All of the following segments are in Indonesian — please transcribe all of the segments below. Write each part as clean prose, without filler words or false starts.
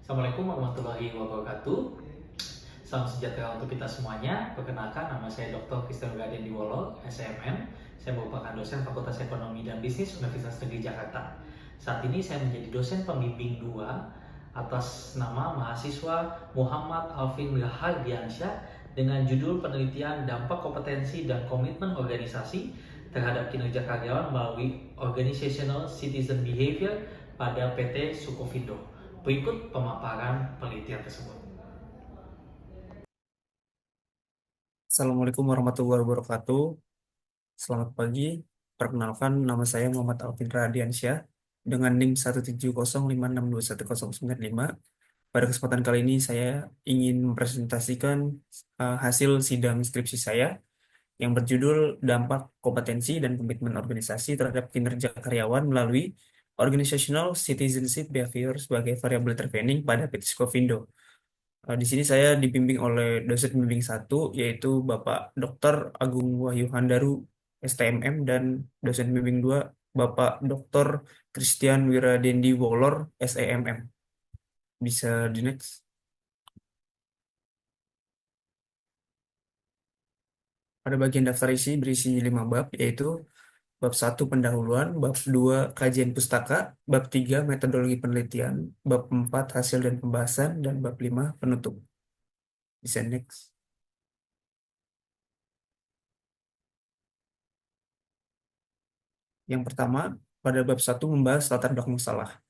Assalamualaikum warahmatullahi wabarakatuh. Salam sejahtera untuk kita semuanya. Perkenalkan, nama saya Dr. Christian Gaden Diwalo, SMM. Saya merupakan dosen Fakultas Ekonomi dan Bisnis Universitas Negeri Jakarta. Saat ini saya menjadi dosen pembimbing 2 atas nama mahasiswa Muhammad Alvin Rahardiansyah dengan judul penelitian dampak kompetensi dan komitmen organisasi terhadap kinerja karyawan melalui Organizational Citizen Behavior pada PT Sukovindo. Berikut pemaparan penelitian tersebut. Assalamualaikum warahmatullahi wabarakatuh. Selamat pagi. Perkenalkan, nama saya Muhammad Alvin Radiansyah dengan NIM 17056210995. Pada kesempatan kali ini saya ingin mempresentasikan hasil sidang skripsi saya yang berjudul Dampak Kompetensi dan Komitmen Organisasi terhadap Kinerja Karyawan melalui Organizational Citizenship Behavior sebagai variabel intervening pada PT Skovindo. Di sini saya dibimbing oleh dosen pembimbing satu, yaitu Bapak Dr. Agung Wahyu Handaru, STMM, dan dosen pembimbing 2, Bapak Dr. Christian Wiradendi Wolor, SEMM. Bisa di next. Pada bagian daftar isi berisi 5 bab, yaitu bab 1 pendahuluan, bab 2 kajian pustaka, bab 3 metodologi penelitian, bab 4 hasil dan pembahasan, dan bab 5 penutup. Bisa next. Yang pertama, pada bab 1 membahas latar belakang masalah.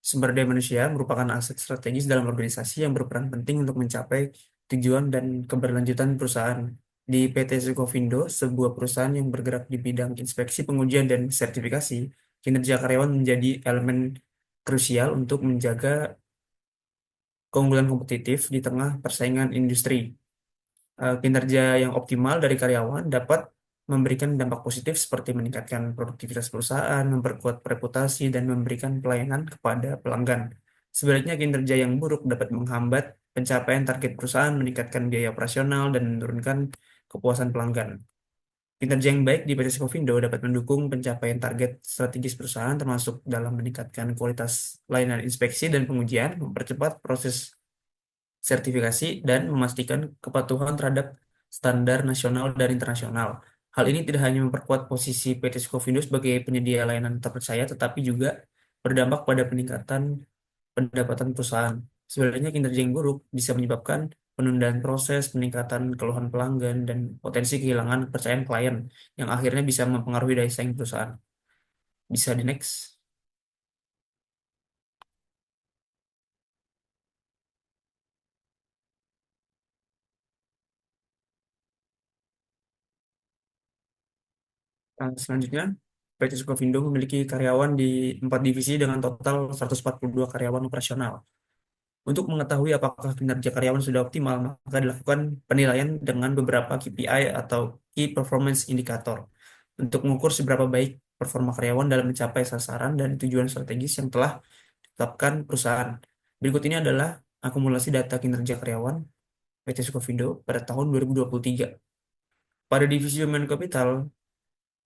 Sumber daya manusia merupakan aset strategis dalam organisasi yang berperan penting untuk mencapai tujuan dan keberlanjutan perusahaan. Di PT Sukovindo, sebuah perusahaan yang bergerak di bidang inspeksi, pengujian, dan sertifikasi, kinerja karyawan menjadi elemen krusial untuk menjaga keunggulan kompetitif di tengah persaingan industri. Kinerja yang optimal dari karyawan dapat memberikan dampak positif seperti meningkatkan produktivitas perusahaan, memperkuat reputasi, dan memberikan pelayanan kepada pelanggan. Sebaliknya, kinerja yang buruk dapat menghambat pencapaian target perusahaan, meningkatkan biaya operasional, dan menurunkan kepuasan pelanggan. Kinerja yang baik di PT Skovindo dapat mendukung pencapaian target strategis perusahaan, termasuk dalam meningkatkan kualitas layanan inspeksi dan pengujian, mempercepat proses sertifikasi, dan memastikan kepatuhan terhadap standar nasional dan internasional. Hal ini tidak hanya memperkuat posisi PT Skovindo sebagai penyedia layanan terpercaya, tetapi juga berdampak pada peningkatan pendapatan perusahaan. Sebenarnya kinerja yang buruk bisa menyebabkan penundaan proses, peningkatan keluhan pelanggan, dan potensi kehilangan kepercayaan klien yang akhirnya bisa mempengaruhi daya saing perusahaan. Bisa di next. Selanjutnya, PT Sukovindo memiliki karyawan di 4 divisi dengan total 142 karyawan operasional. Untuk mengetahui apakah kinerja karyawan sudah optimal, maka dilakukan penilaian dengan beberapa KPI atau Key Performance Indicator untuk mengukur seberapa baik performa karyawan dalam mencapai sasaran dan tujuan strategis yang telah ditetapkan perusahaan. Berikut ini adalah akumulasi data kinerja karyawan PT Sukovindo pada tahun 2023. Pada divisi Human Capital,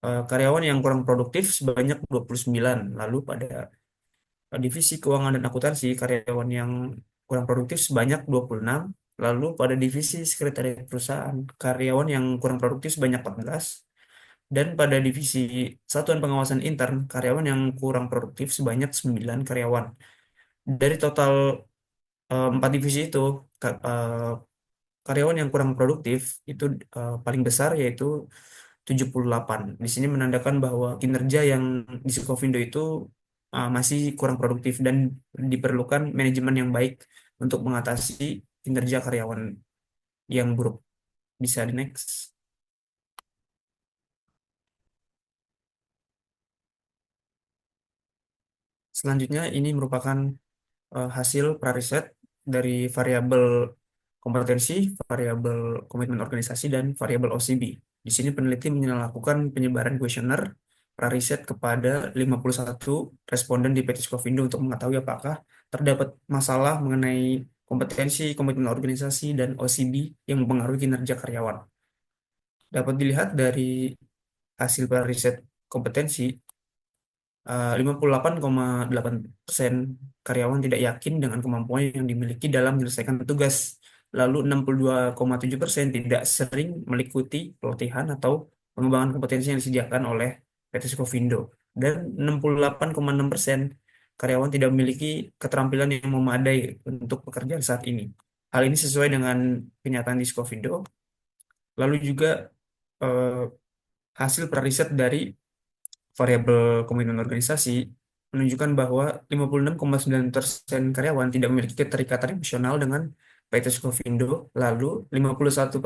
karyawan yang kurang produktif sebanyak 29. Lalu pada divisi keuangan dan akuntansi, karyawan yang kurang produktif sebanyak 26. Lalu pada divisi sekretariat perusahaan, karyawan yang kurang produktif sebanyak 14. Dan pada divisi satuan pengawasan intern, karyawan yang kurang produktif sebanyak 9 karyawan. Dari total 4 divisi itu, karyawan yang kurang produktif itu paling besar, yaitu 78. Di sini menandakan bahwa kinerja yang di Sukovindo itu masih kurang produktif dan diperlukan manajemen yang baik untuk mengatasi kinerja karyawan yang buruk. Bisa di next. Selanjutnya, ini merupakan hasil prariset dari variabel kompetensi, variabel komitmen organisasi, dan variabel OCB. Di sini peneliti melakukan penyebaran kuesioner prariset kepada 51 responden di PT Skovindo untuk mengetahui apakah terdapat masalah mengenai kompetensi, komitmen organisasi, dan OCB yang mempengaruhi kinerja karyawan. Dapat dilihat dari hasil riset kompetensi, 58,8% karyawan tidak yakin dengan kemampuan yang dimiliki dalam menyelesaikan tugas. Lalu 62,7% tidak sering mengikuti pelatihan atau pengembangan kompetensi yang disediakan oleh PT Skovindo. Dan 68,6% karyawan tidak memiliki keterampilan yang memadai untuk pekerjaan saat ini. Hal ini sesuai dengan kenyataan di Skovindo. Lalu juga eh, hasil riset dari variabel komitmen organisasi menunjukkan bahwa 56,9% karyawan tidak memiliki keterikatan emosional dengan PT Skovindo, lalu 51%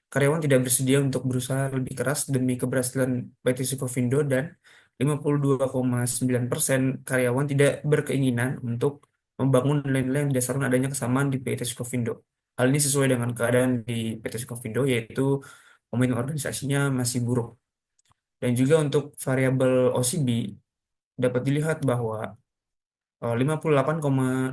karyawan tidak bersedia untuk berusaha lebih keras demi keberhasilan PT Skovindo, dan 52,9% karyawan tidak berkeinginan untuk membangun nilai-nilai yang didasarkan adanya kesamaan di PT Skovindo. Hal ini sesuai dengan keadaan di PT Skovindo, yaitu komitmen organisasinya masih buruk. Dan juga untuk variabel OCB dapat dilihat bahwa 58,8%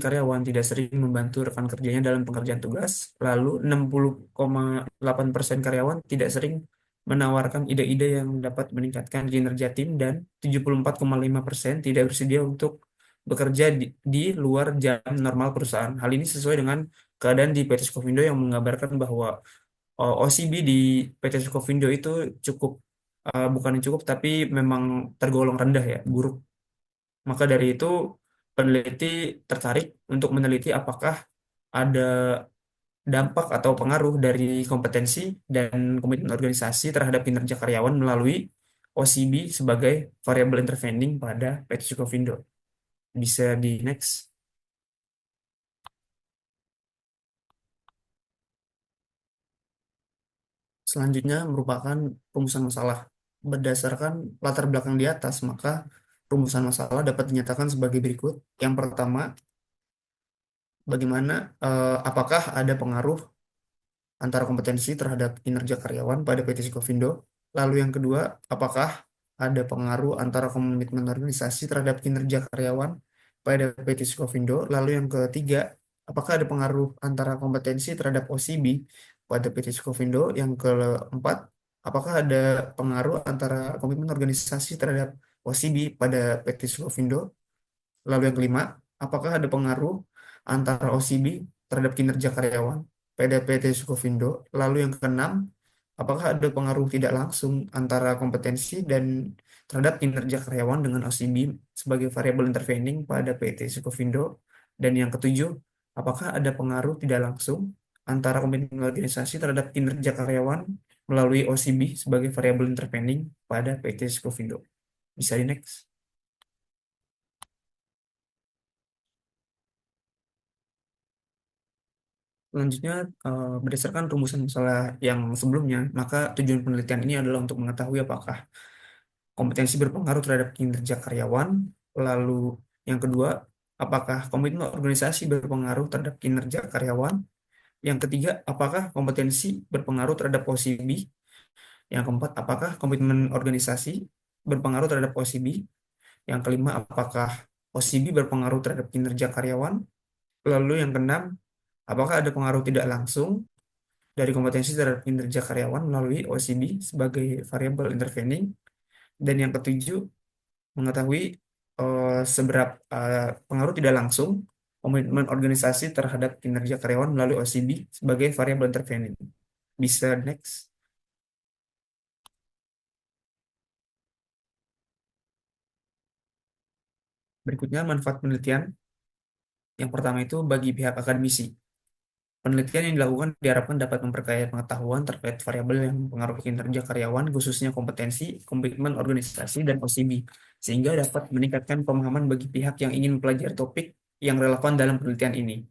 karyawan tidak sering membantu rekan kerjanya dalam pengerjaan tugas, lalu 60,8% karyawan tidak sering menawarkan ide-ide yang dapat meningkatkan kinerja tim, dan 74,5% tidak bersedia untuk bekerja di luar jam normal perusahaan. Hal ini sesuai dengan keadaan di PT Skovindo yang menggambarkan bahwa OCB di PT Skovindo itu cukup, bukan cukup, tapi memang tergolong rendah ya, buruk. Maka dari itu, peneliti tertarik untuk meneliti apakah ada dampak atau pengaruh dari kompetensi dan komitmen organisasi terhadap kinerja karyawan melalui OCB sebagai variabel intervening pada PT Skovindo. Bisa di next. Selanjutnya merupakan rumusan masalah. Berdasarkan latar belakang di atas, maka rumusan masalah dapat dinyatakan sebagai berikut. Yang pertama, bagaimana, apakah ada pengaruh antara kompetensi terhadap kinerja karyawan pada PT Skovindo. Lalu yang kedua, apakah ada pengaruh antara komitmen organisasi terhadap kinerja karyawan pada PT Skovindo. Lalu yang ketiga, apakah ada pengaruh antara kompetensi terhadap OCB pada PT Skovindo. Yang keempat, apakah ada pengaruh antara komitmen organisasi terhadap OCB pada PT Skovindo. Lalu yang kelima, apakah ada pengaruh antara OCB terhadap kinerja karyawan pada PT Sukovindo. Lalu yang keenam, apakah ada pengaruh tidak langsung antara kompetensi dan terhadap kinerja karyawan dengan OCB sebagai variabel intervening pada PT Sukovindo. Dan yang ketujuh, apakah ada pengaruh tidak langsung antara komitmen organisasi terhadap kinerja karyawan melalui OCB sebagai variabel intervening pada PT Sukovindo. Bisa di next. Selanjutnya, berdasarkan rumusan masalah yang sebelumnya, maka tujuan penelitian ini adalah untuk mengetahui apakah kompetensi berpengaruh terhadap kinerja karyawan. Lalu yang kedua, apakah komitmen organisasi berpengaruh terhadap kinerja karyawan. Yang ketiga, apakah kompetensi berpengaruh terhadap OCB. Yang keempat, apakah komitmen organisasi berpengaruh terhadap OCB. Yang kelima, apakah OCB berpengaruh terhadap kinerja karyawan. Lalu yang keenam, apakah ada pengaruh tidak langsung dari kompetensi terhadap kinerja karyawan melalui OCB sebagai variabel intervening. Dan yang ketujuh, mengetahui seberapa pengaruh tidak langsung komitmen organisasi terhadap kinerja karyawan melalui OCB sebagai variabel intervening. Bisa next. Berikutnya, manfaat penelitian. Yang pertama itu bagi pihak akademisi. Penelitian yang dilakukan diharapkan dapat memperkaya pengetahuan terkait variabel yang mempengaruhi kinerja karyawan, khususnya kompetensi, komitmen organisasi, dan OCB, sehingga dapat meningkatkan pemahaman bagi pihak yang ingin mempelajari topik yang relevan dalam penelitian ini.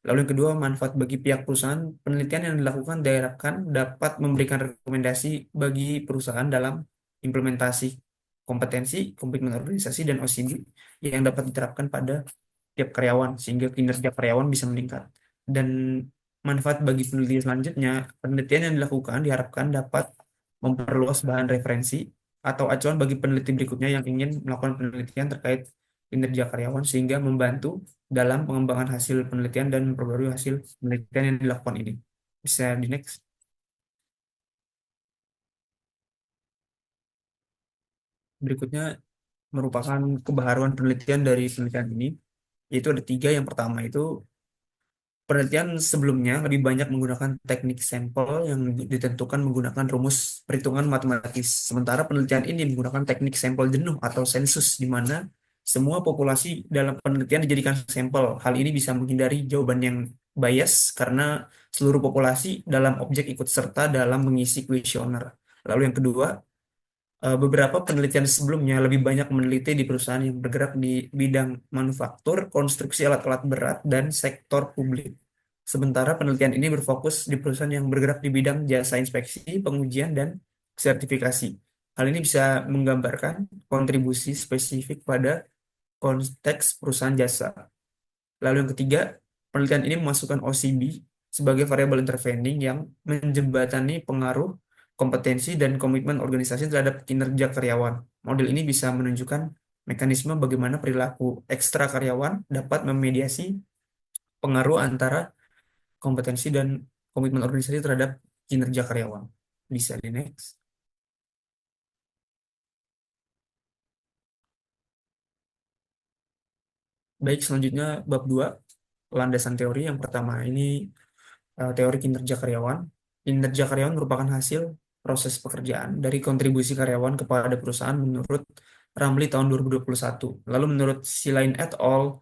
Lalu yang kedua, manfaat bagi pihak perusahaan. Penelitian yang dilakukan diharapkan dapat memberikan rekomendasi bagi perusahaan dalam implementasi kompetensi, komitmen organisasi, dan OCB yang dapat diterapkan pada tiap karyawan, sehingga kinerja karyawan bisa meningkat. Dan manfaat bagi penelitian selanjutnya, penelitian yang dilakukan diharapkan dapat memperluas bahan referensi atau acuan bagi peneliti berikutnya yang ingin melakukan penelitian terkait kinerja karyawan, sehingga membantu dalam pengembangan hasil penelitian dan memperbarui hasil penelitian yang dilakukan ini. Bisa di next. Berikutnya, merupakan kebaharuan penelitian dari penelitian ini, yaitu ada tiga. Yang pertama itu penelitian sebelumnya lebih banyak menggunakan teknik sampel yang ditentukan menggunakan rumus perhitungan matematis. Sementara penelitian ini menggunakan teknik sampel jenuh atau sensus, di mana semua populasi dalam penelitian dijadikan sampel. Hal ini bisa menghindari jawaban yang bias karena seluruh populasi dalam objek ikut serta dalam mengisi kuesioner. Lalu yang kedua, beberapa penelitian sebelumnya lebih banyak meneliti di perusahaan yang bergerak di bidang manufaktur, konstruksi alat-alat berat, dan sektor publik. Sementara penelitian ini berfokus di perusahaan yang bergerak di bidang jasa inspeksi, pengujian, dan sertifikasi. Hal ini bisa menggambarkan kontribusi spesifik pada konteks perusahaan jasa. Lalu yang ketiga, penelitian ini memasukkan OCB sebagai variabel intervening yang menjembatani pengaruh, kompetensi, dan komitmen organisasi terhadap kinerja karyawan. Model ini bisa menunjukkan mekanisme bagaimana perilaku ekstra karyawan dapat memediasi pengaruh antara kompetensi dan komitmen organisasi terhadap kinerja karyawan. Bisa di next. Baik, selanjutnya bab 2, landasan teori. Yang pertama ini teori kinerja karyawan. Kinerja karyawan merupakan hasil proses pekerjaan dari kontribusi karyawan kepada perusahaan menurut Ramli tahun 2021. Lalu menurut Silain et al.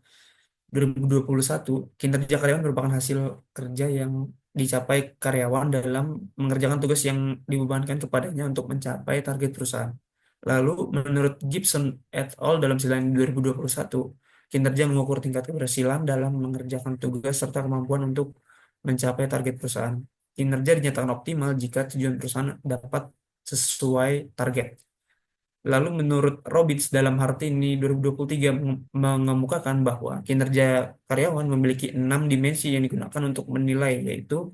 2021, kinerja karyawan merupakan hasil kerja yang dicapai karyawan dalam mengerjakan tugas yang dibebankan kepadanya untuk mencapai target perusahaan. Lalu menurut Gibson et al. Dalam Silain 2021, kinerja mengukur tingkat keberhasilan dalam mengerjakan tugas serta kemampuan untuk mencapai target perusahaan. Kinerja dinyatakan optimal jika tujuan perusahaan dapat sesuai target. Lalu menurut Robbins dalam Hartini 2023 mengemukakan bahwa kinerja karyawan memiliki 6 dimensi yang digunakan untuk menilai, yaitu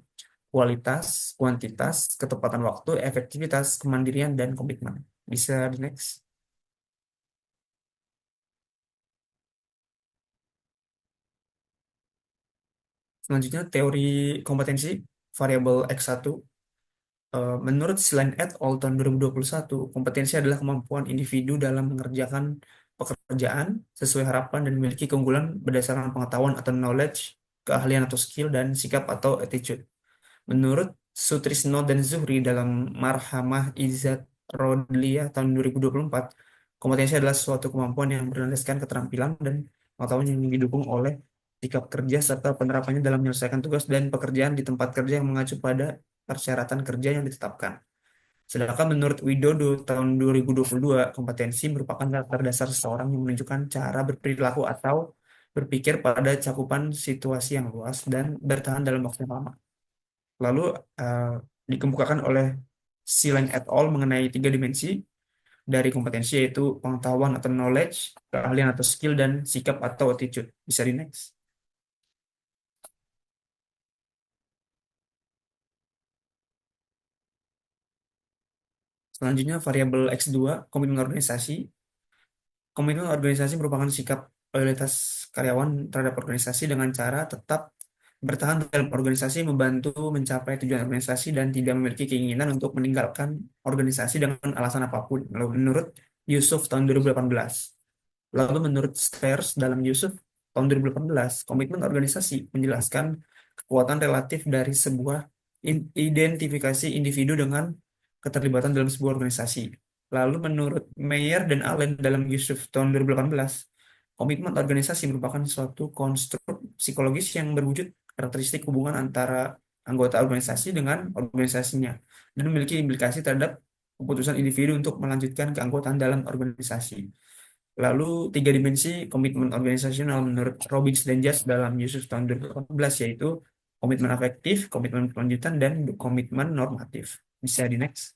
kualitas, kuantitas, ketepatan waktu, efektivitas, kemandirian, dan komitmen. Bisa di next. Selanjutnya teori kompetensi variabel X1. Menurut Schlein et al. Tahun 2021, kompetensi adalah kemampuan individu dalam mengerjakan pekerjaan sesuai harapan dan memiliki keunggulan berdasarkan pengetahuan atau knowledge, keahlian atau skill, dan sikap atau attitude. Menurut Sutrisno dan Zuhri dalam Marhamah Izzat Rodliyah tahun 2024, kompetensi adalah suatu kemampuan yang berlandaskan keterampilan dan pengetahuan yang didukung oleh sikap kerja serta penerapannya dalam menyelesaikan tugas dan pekerjaan di tempat kerja yang mengacu pada persyaratan kerja yang ditetapkan. Sedangkan menurut Widodo tahun 2022, kompetensi merupakan karakter dasar seseorang yang menunjukkan cara berperilaku atau berpikir pada cakupan situasi yang luas dan bertahan dalam waktu yang lama. Lalu eh, dikemukakan oleh Silang et al. Mengenai 3 dimensi dari kompetensi, yaitu pengetahuan atau knowledge, keahlian atau skill, dan sikap atau attitude. Bisa di next. Selanjutnya variabel X2, komitmen organisasi. Komitmen organisasi merupakan sikap loyalitas karyawan terhadap organisasi dengan cara tetap bertahan dalam organisasi, membantu mencapai tujuan organisasi, dan tidak memiliki keinginan untuk meninggalkan organisasi dengan alasan apapun. Lalu menurut Yusuf tahun 2018. Lalu menurut Stairs dalam Yusuf tahun 2018, komitmen organisasi menjelaskan kekuatan relatif dari sebuah identifikasi individu dengan keterlibatan dalam sebuah organisasi. Lalu menurut Meyer dan Allen dalam Yusuf tahun 2018, komitmen organisasi merupakan suatu konstruk psikologis yang berwujud karakteristik hubungan antara anggota organisasi dengan organisasinya dan memiliki implikasi terhadap keputusan individu untuk melanjutkan keanggotaan dalam organisasi. Lalu 3 dimensi komitmen organisasional menurut Robbins dan Judge dalam Yusuf tahun 2018, yaitu komitmen afektif, komitmen kelanjutan, dan komitmen normatif. Bisa di next.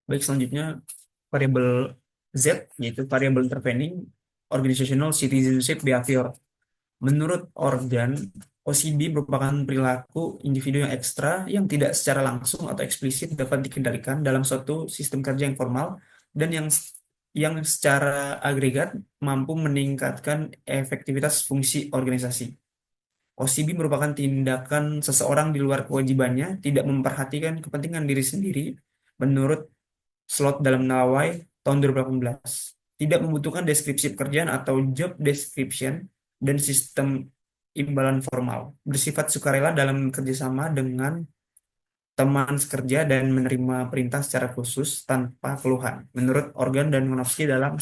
Baik, selanjutnya variabel Z, yaitu variabel intervening organizational citizenship behavior. Menurut Organ, OCB merupakan perilaku individu yang ekstra yang tidak secara langsung atau eksplisit dapat dikendalikan dalam suatu sistem kerja yang formal dan yang secara agregat mampu meningkatkan efektivitas fungsi organisasi. OCB merupakan tindakan seseorang di luar kewajibannya, tidak memperhatikan kepentingan diri sendiri, menurut Slot dalam Nawai tahun 2018. Tidak membutuhkan deskripsi pekerjaan atau job description dan sistem imbalan formal. Bersifat sukarela dalam kerjasama dengan teman sekerja dan menerima perintah secara khusus tanpa keluhan, menurut Organ dan Monofsky dalam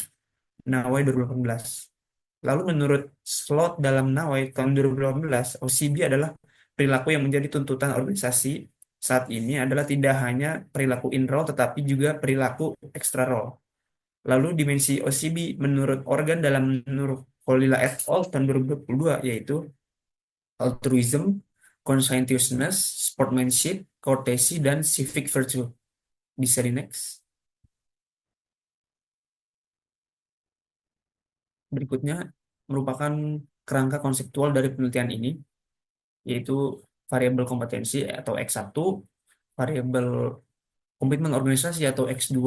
Nawai 2018. Lalu menurut Slot dalam Nawai tahun 2018, OCB adalah perilaku yang menjadi tuntutan organisasi saat ini adalah tidak hanya perilaku in-role tetapi juga perilaku extra-role. Lalu dimensi OCB menurut Organ dalam Nur Kholila et al. Tahun 2022 yaitu altruism, conscientiousness, sportsmanship, courtesy, dan civic virtue. Bisa di next. Berikutnya merupakan kerangka konseptual dari penelitian ini, yaitu variabel kompetensi atau X1, variabel komitmen organisasi atau X2,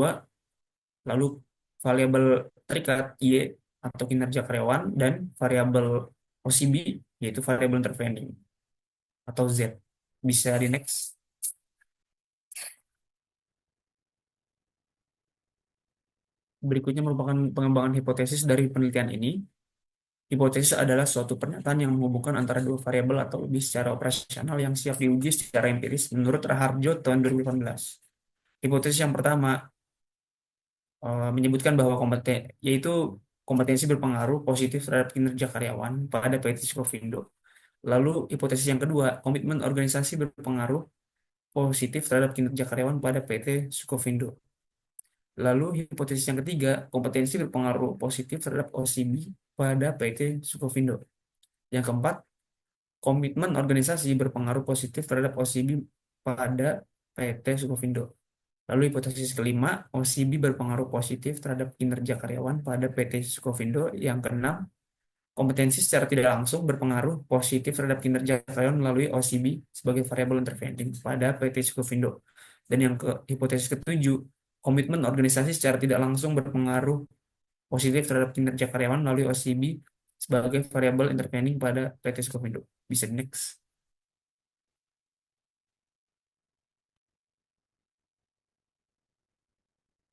lalu variabel terikat Y atau kinerja karyawan, dan variabel OCB, yaitu variabel intervening atau Z. Bisa di next. Berikutnya merupakan pengembangan hipotesis dari penelitian ini. Hipotesis adalah suatu pernyataan yang menghubungkan antara dua variabel atau lebih secara operasional yang siap diuji secara empiris menurut Raharjo tahun 2018. Hipotesis yang pertama menyebutkan bahwa yaitu kompetensi berpengaruh positif terhadap kinerja karyawan pada PT Skovindo. Lalu hipotesis yang kedua, komitmen organisasi berpengaruh positif terhadap kinerja karyawan pada PT Skovindo. Lalu hipotesis yang ketiga, kompetensi berpengaruh positif terhadap OCB pada PT Skovindo. Yang keempat, komitmen organisasi berpengaruh positif terhadap OCB pada PT Sukovindo. Lalu hipotesis kelima, OCB berpengaruh positif terhadap kinerja karyawan pada PT Sukovindo. Yang keenam, kompetensi secara tidak langsung berpengaruh positif terhadap kinerja karyawan melalui OCB sebagai variabel intervening pada PT Sukovindo. Dan yang hipotesis ketujuh, komitmen organisasi secara tidak langsung berpengaruh positif terhadap kinerja karyawan melalui OCB sebagai variabel intervening pada PT Sukovindo. Bisa next.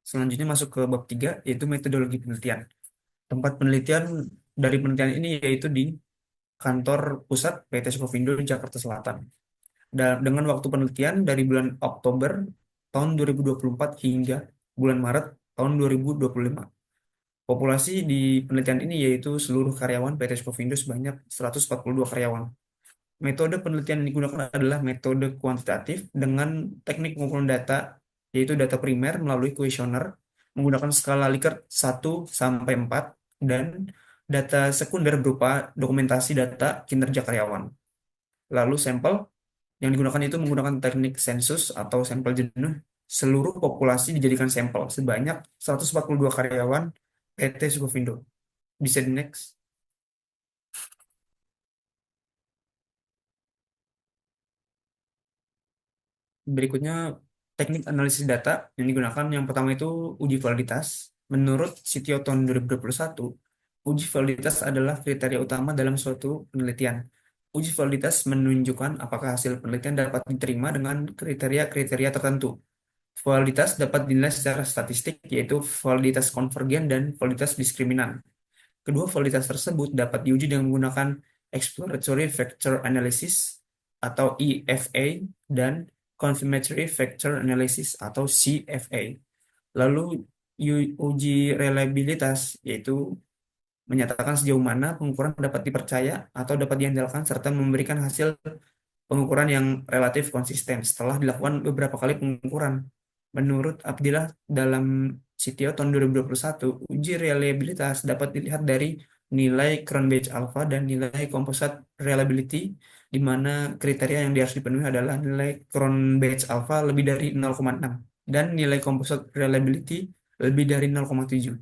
Selanjutnya masuk ke bab 3, yaitu metodologi penelitian. Tempat penelitian dari penelitian ini yaitu di kantor pusat PT Sukovindo Jakarta Selatan. Dan dengan waktu penelitian dari bulan Oktober tahun 2024 hingga bulan Maret tahun 2025. Populasi di penelitian ini yaitu seluruh karyawan PT Sukovindo sebanyak 142 karyawan. Metode penelitian yang digunakan adalah metode kuantitatif dengan teknik pengumpulan data, yaitu data primer melalui kuesioner menggunakan skala Likert 1 sampai 4 dan data sekunder berupa dokumentasi data kinerja karyawan. Lalu sampel yang digunakan itu menggunakan teknik sensus atau sampel jenuh. Seluruh populasi dijadikan sampel sebanyak 142 karyawan PT Sukovindo. Bisa di next. Berikutnya teknik analisis data yang digunakan yang pertama itu uji validitas. Menurut Sitio tahun 2021, uji validitas adalah kriteria utama dalam suatu penelitian. Uji validitas menunjukkan apakah hasil penelitian dapat diterima dengan kriteria-kriteria tertentu. Validitas dapat dinilai secara statistik, yaitu validitas konvergen dan validitas diskriminan. Kedua validitas tersebut dapat diuji dengan menggunakan Exploratory Factor Analysis atau EFA dan Confirmatory Factor Analysis atau CFA. Lalu uji reliabilitas yaitu menyatakan sejauh mana pengukuran dapat dipercaya atau dapat diandalkan serta memberikan hasil pengukuran yang relatif konsisten setelah dilakukan beberapa kali pengukuran. Menurut Abdillah dalam Sitio tahun 2021, uji reliabilitas dapat dilihat dari nilai Cronbach alpha dan nilai composite reliability, di mana kriteria yang harus dipenuhi adalah nilai Cronbach alpha lebih dari 0,6 dan nilai composite reliability lebih dari 0,7.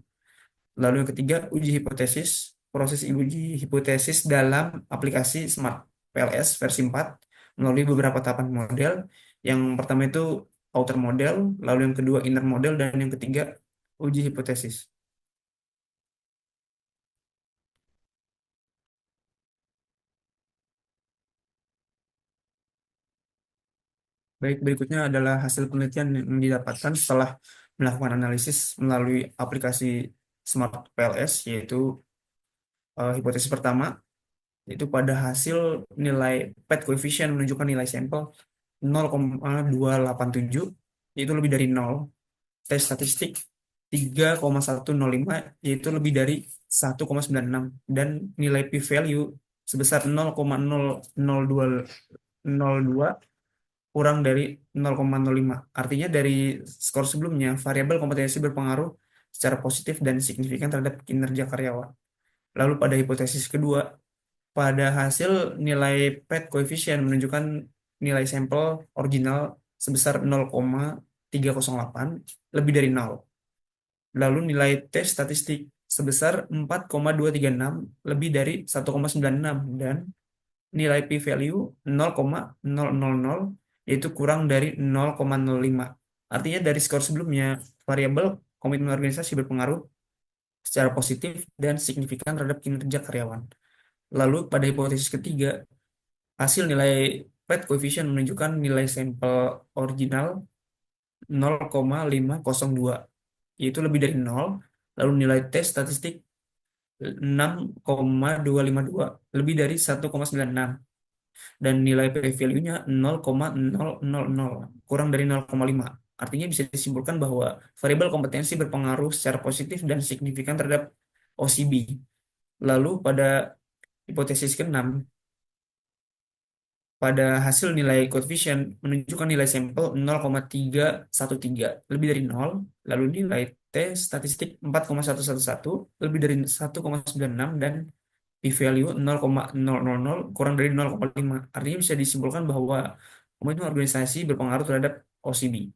Lalu yang ketiga, uji hipotesis. Proses uji hipotesis dalam aplikasi Smart PLS versi 4 melalui beberapa tahapan model. Yang pertama itu outer model, lalu yang kedua inner model, dan yang ketiga uji hipotesis. Baik, berikutnya adalah hasil penelitian yang didapatkan setelah melakukan analisis melalui aplikasi Smart PLS, yaitu hipotesis pertama, yaitu pada hasil nilai PET coefficient menunjukkan nilai sampel 0,287, yaitu lebih dari 0. Tes statistik 3,105, yaitu lebih dari 1,96. Dan nilai p-value sebesar 0,00202 kurang dari 0,05. Artinya dari skor sebelumnya, variabel kompetensi berpengaruh secara positif dan signifikan terhadap kinerja karyawan. Lalu pada hipotesis kedua, pada hasil nilai PET coefficient menunjukkan nilai sampel original sebesar 0,308, lebih dari 0. Lalu nilai tes statistik sebesar 4,236, lebih dari 1,96, dan nilai p-value 0,000, yaitu kurang dari 0,05. Artinya dari skor sebelumnya, variabel komitmen organisasi berpengaruh secara positif dan signifikan terhadap kinerja karyawan. Lalu pada hipotesis ketiga, hasil nilai PET coefficient menunjukkan nilai sampel original 0,502, yaitu lebih dari 0. Lalu nilai tes statistik 6,252, lebih dari 1,96. Dan nilai p-value-nya 0,000, kurang dari 0,5. Artinya bisa disimpulkan bahwa variabel kompetensi berpengaruh secara positif dan signifikan terhadap OCB. Lalu pada hipotesis keenam, pada hasil nilai coefficient menunjukkan nilai sampel 0,313, lebih dari 0. Lalu nilai T statistik 4,111, lebih dari 1,96, dan p-value 0,000, kurang dari 0,5. Artinya bisa disimpulkan bahwa komitmen organisasi berpengaruh terhadap OCB.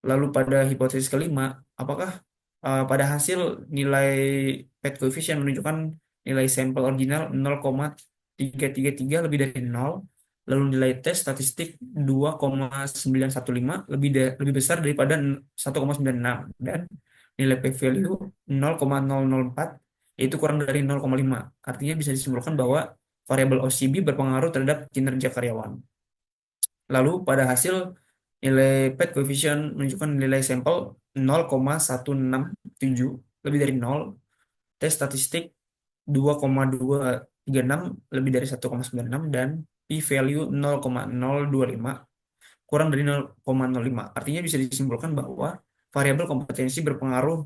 Lalu pada hipotesis kelima, apakah pada hasil nilai PET coefficient menunjukkan nilai sampel original 0,333, lebih dari 0, lalu nilai tes statistik 2,915, lebih besar daripada 1,96, dan nilai p-value 0,004, yaitu kurang dari 0,5. Artinya bisa disimpulkan bahwa variabel OCB berpengaruh terhadap kinerja karyawan. Lalu pada hasil nilai PET coefficient menunjukkan nilai sampel 0,167, lebih dari 0. Tes statistik 2,236, lebih dari 1,96, dan p-value 0,025, kurang dari 0,05. Artinya bisa disimpulkan bahwa variabel kompetensi berpengaruh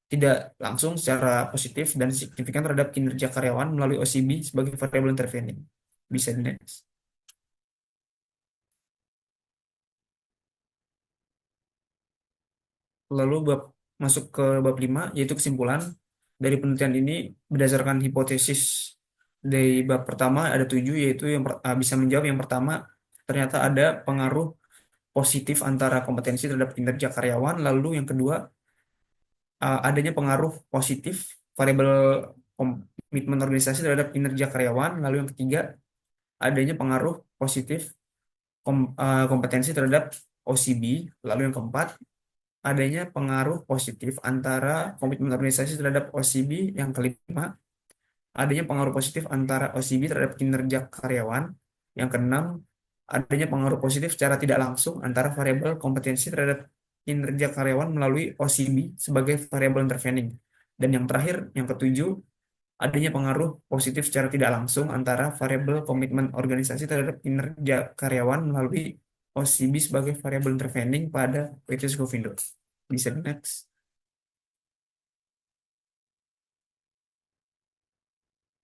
tidak langsung secara positif dan signifikan terhadap kinerja karyawan melalui OCB sebagai variabel intervening. Bisa di next. Lalu masuk ke bab 5, yaitu kesimpulan. Dari penelitian ini, berdasarkan hipotesis dari bab pertama ada 7, yaitu yang bisa menjawab yang pertama, ternyata ada pengaruh positif antara kompetensi terhadap kinerja karyawan. Lalu yang kedua, adanya pengaruh positif variabel komitmen organisasi terhadap kinerja karyawan. Lalu yang ketiga, adanya pengaruh positif kompetensi terhadap OCB. Lalu yang keempat, adanya pengaruh positif antara komitmen organisasi terhadap OCB. Yang kelima, adanya pengaruh positif antara OCB terhadap kinerja karyawan. Yang keenam, adanya pengaruh positif secara tidak langsung antara variabel kompetensi terhadap kinerja karyawan melalui OCB sebagai variabel intervening. Dan yang terakhir, yang ketujuh, adanya pengaruh positif secara tidak langsung antara variabel komitmen organisasi terhadap kinerja karyawan melalui OCB sebagai variabel intervening pada Waitrose Govindo. Bisa next.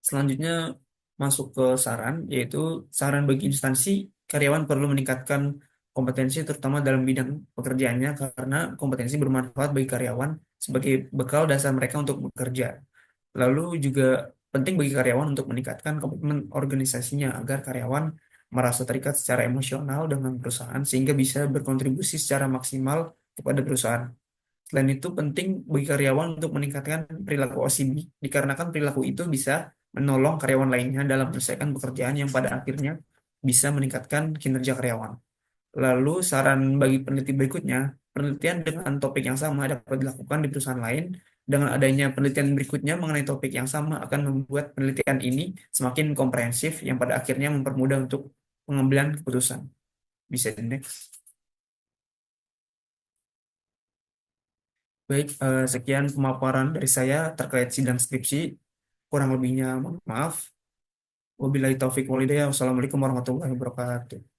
Selanjutnya masuk ke saran, yaitu saran bagi instansi karyawan perlu meningkatkan kompetensi terutama dalam bidang pekerjaannya karena kompetensi bermanfaat bagi karyawan sebagai bekal dasar mereka untuk bekerja. Lalu juga penting bagi karyawan untuk meningkatkan komitmen organisasinya agar karyawan merasa terikat secara emosional dengan perusahaan sehingga bisa berkontribusi secara maksimal kepada perusahaan. Selain itu, penting bagi karyawan untuk meningkatkan perilaku OCB, dikarenakan perilaku itu bisa menolong karyawan lainnya dalam menyelesaikan pekerjaan yang pada akhirnya bisa meningkatkan kinerja karyawan. Lalu, saran bagi peneliti berikutnya, penelitian dengan topik yang sama dapat dilakukan di perusahaan lain. Dengan adanya penelitian berikutnya mengenai topik yang sama akan membuat penelitian ini semakin komprehensif yang pada akhirnya mempermudah untuk pengambilan keputusan. Bisa di next. Baik, sekian pemaparan dari saya terkait sidang skripsi. Kurang lebihnya mohon maaf. Wabillahi taufik walhidayah. Wassalamualaikum warahmatullahi wabarakatuh.